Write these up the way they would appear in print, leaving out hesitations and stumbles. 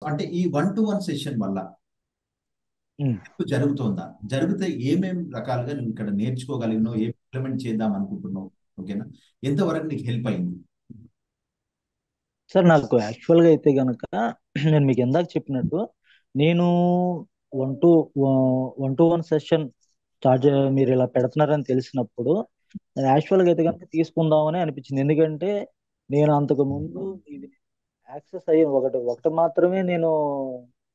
అంటే ఈ 1-to-1 session వల్ల ఉమ్. జరుగుతోందా? జరిగితే ఏమేం రకాలుగా నువ్వు ఇక్కడ నేర్చుకోగలిగినావు? ఏం ఇంప్లిమెంట్ చేద్దాం అనుకుంటున్నావు? ఓకేనా? ఎంతవరకు నీకు హెల్ప్ అయింది? సార్ నాకు యాక్చువల్గా అయితే గనక నేను మీకు ఇందాక చెప్పినట్టు నేను one to one to one session మీరు ఇలా పెడుతున్నారని తెలిసినప్పుడు నేను యాక్చువల్గా అయితే కనుక తీసుకుందామని అనిపించింది. ఎందుకంటే నేను అంతకు ముందు ఇది యాక్సెస్ అయ్యి ఒకటి ఒకటి మాత్రమే నేను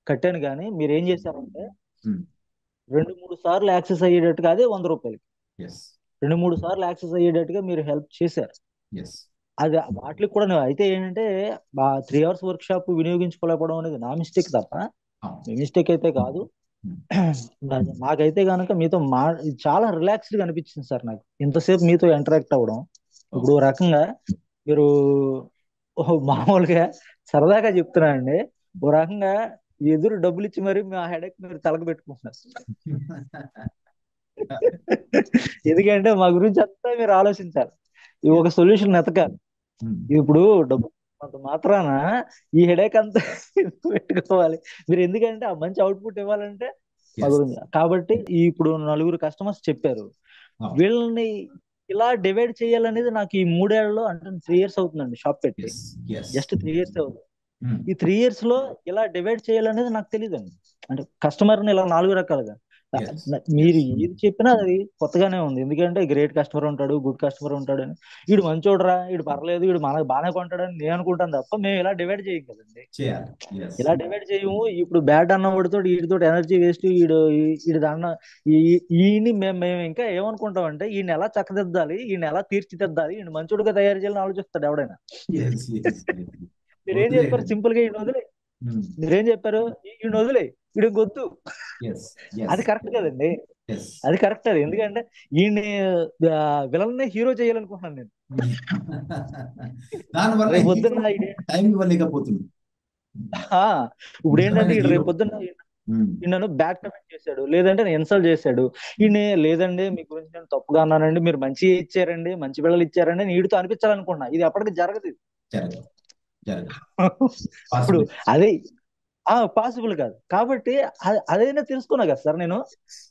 కట్టాను. కానీ మీరు ఏం చేశారంటే రెండు మూడు సార్లు యాక్సెస్ అయ్యేటట్టుగా, అదే ₹100 ఎస్. రెండు మూడు సార్లు యాక్సెస్ అయ్యేటట్టుగా మీరు హెల్ప్ చేశారు. ఎస్. అది వాటికి కూడా అయితే ఏంటంటే 3 hours వర్క్ షాప్ వినియోగించుకోలేకపోవడం అనేది నా మిస్టేక్ తప్ప అవును. మీ మిస్టేక్ అయితే కాదు. నాకైతే కనుక మీతో ఇది చాలా రిలాక్స్డ్ గా అనిపించింది సార్. నాకు ఇంతసేపు మీతో ఇంటరాక్ట్ అవ్వడం ఇప్పుడు ఓ రకంగా మీరు మామూలుగా సరదాగా చెప్తున్నానండి. ఓ రకంగా ఎదురు డబ్బులు ఇచ్చి మరి మా హెడేక్ మీరు తలకు పెట్టుకుంటున్నారు. ఎందుకంటే మా గురించి అంతా మీరు ఆలోచించాలి, ఈ ఒక సొల్యూషన్ ఎతకాలి. ఇప్పుడు డబ్బు అంత మాత్రాన ఈ హెడేక్ అంతా పెట్టుకోవాలి మీరు. ఎందుకంటే ఆ మంచి అవుట్పుట్ ఇవ్వాలంటే మా ఎస్. గురించి కాబట్టి ఇప్పుడు నలుగురు కస్టమర్స్ చెప్పారు. అవును. వీళ్ళని ఇలా డివైడ్ చేయాలనేది నాకు ఈ 3 ఏళ్లలో, అంటే 3 years అవుతుందండి షాప్ పెట్టి. ఎస్. ఎస్. జస్ట్ 3 years అవుతుంది. ఈ 3 years లో ఇలా డివైడ్ చేయాలనేది నాకు తెలియదండి. అంటే కస్టమర్ని ఇలా 4 రకాలుగా ఎస్. మీరు ఎస్. ఏది చెప్పినా అది కొత్తగానే ఉంది. ఎందుకంటే గ్రేట్ కస్టమర్ ఉంటాడు, గుడ్ కస్టమర్ ఉంటాడు అని. వీడు మంచోడురా, వీడు పర్లేదు, వీడు మనకు బాగానే కొంటాడని నేను అనుకుంటాను తప్ప మేము ఇలా డివైడ్ చేయం కదండి. చేయాలి. ఎస్. ఇలా డివైడ్ చేయము. ఇప్పుడు బ్యాడ్ అన్నవాడితో వీడితో ఎనర్జీ వేస్ట్, వీడి దాన్న ఈయన్ని మేము ఇంకా ఏమనుకుంటాం అంటే ఈయన ఎలా చక్కదిద్దాలి, ఈయన ఎలా తీర్చిదిద్దాలి, ఈయన మంచోడుగా తయారు చేయాలని ఆలోచిస్తాడు ఎవడైనా. ఎస్. ఎస్. మీరేం చెప్పారు వదిలేయండి. సింపుల్ గా, ఈయన వదిలే. మీరేం చెప్పారు, ఈయన వదిలే, ఈయన గొద్దు. ఎస్. ఎస్. అది కరెక్ట్ కదండి. ఎస్. అది కరెక్ట్. అది ఎందుకంటే ఈయన్ని విలన్ హీరో చేయాలనుకుంటున్నాను నేను. దానివల్ల రేపు హీరో పొద్దున్న టైం ఇవ్వలేకపోతుంది. ఆ, ఇప్పుడు నిజమైన ఏంటంటే ఈడు హీరో. రేపు పొద్దున్న నన్ను బ్యాక్ కమెంట్ చేశాడు, లేదంటే నేను ఇన్సల్ట్ చేశాడు. ఈయన లేదండి మీ గురించి నేను తప్పుగా అన్నానండి, మీరు మంచి ఇచ్చారండి, మంచి పిల్లలు ఇచ్చారండి అని వీడితో అనిపించాలనుకున్నా. ఇది ఎప్పటికీ జరగదు ఇది. జరగదు. జరగదు. ఇప్పుడు పాసిబుల్. అదే పాసిబుల్ కాదు. కాబట్టి అదైనా తెలుసుకున్నా కదా సార్ నేను.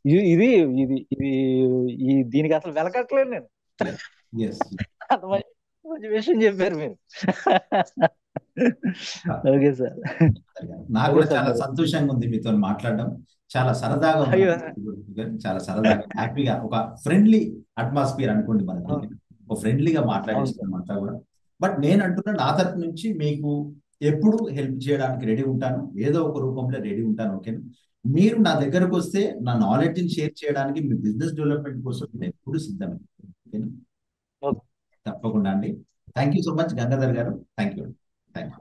ఇది ఇది ఇది ఇది దీనికి అసలు వెలకట్లేదు నేను. ఎస్. ఎస్. అంత మంచి మంచి విషయం చెప్పారు మీరు. Okay sir. నాకు ఓకే కూడా సార్ చాలా మరి. సంతోషంగా ఉంది మీతో మాట్లాడడం. చాలా సరదాగా ఉంది అయ్యో. నాకు. చాలా సరదాగా హ్యాపీగా ఒక ఫ్రెండ్లీ అట్మాస్ఫియర్ అనుకోండి మనకి. అవును. ఒక ఫ్రెండ్లీగా అవును సార్. మాట్లాడేస్తున్నాం అంతా కూడా. బట్ నేను అంటున్నా నా తరపు నుంచి మీకు ఎప్పుడు హెల్ప్ చేయడానికి రెడీ ఉంటాను. ఏదో ఒక రూపంలో రెడీ ఉంటాను. ఓకేనా? మీరు నా దగ్గరకు వస్తే నా నాలెడ్జ్ని షేర్ చేయడానికి, మీ బిజినెస్ డెవలప్మెంట్ కోసం నేను ఎప్పుడు సిద్ధమే. ఓకేనా? ఓకే. తప్పకుండా అండి. Thank you so much Gangadhar garu. Thank you. Thank you.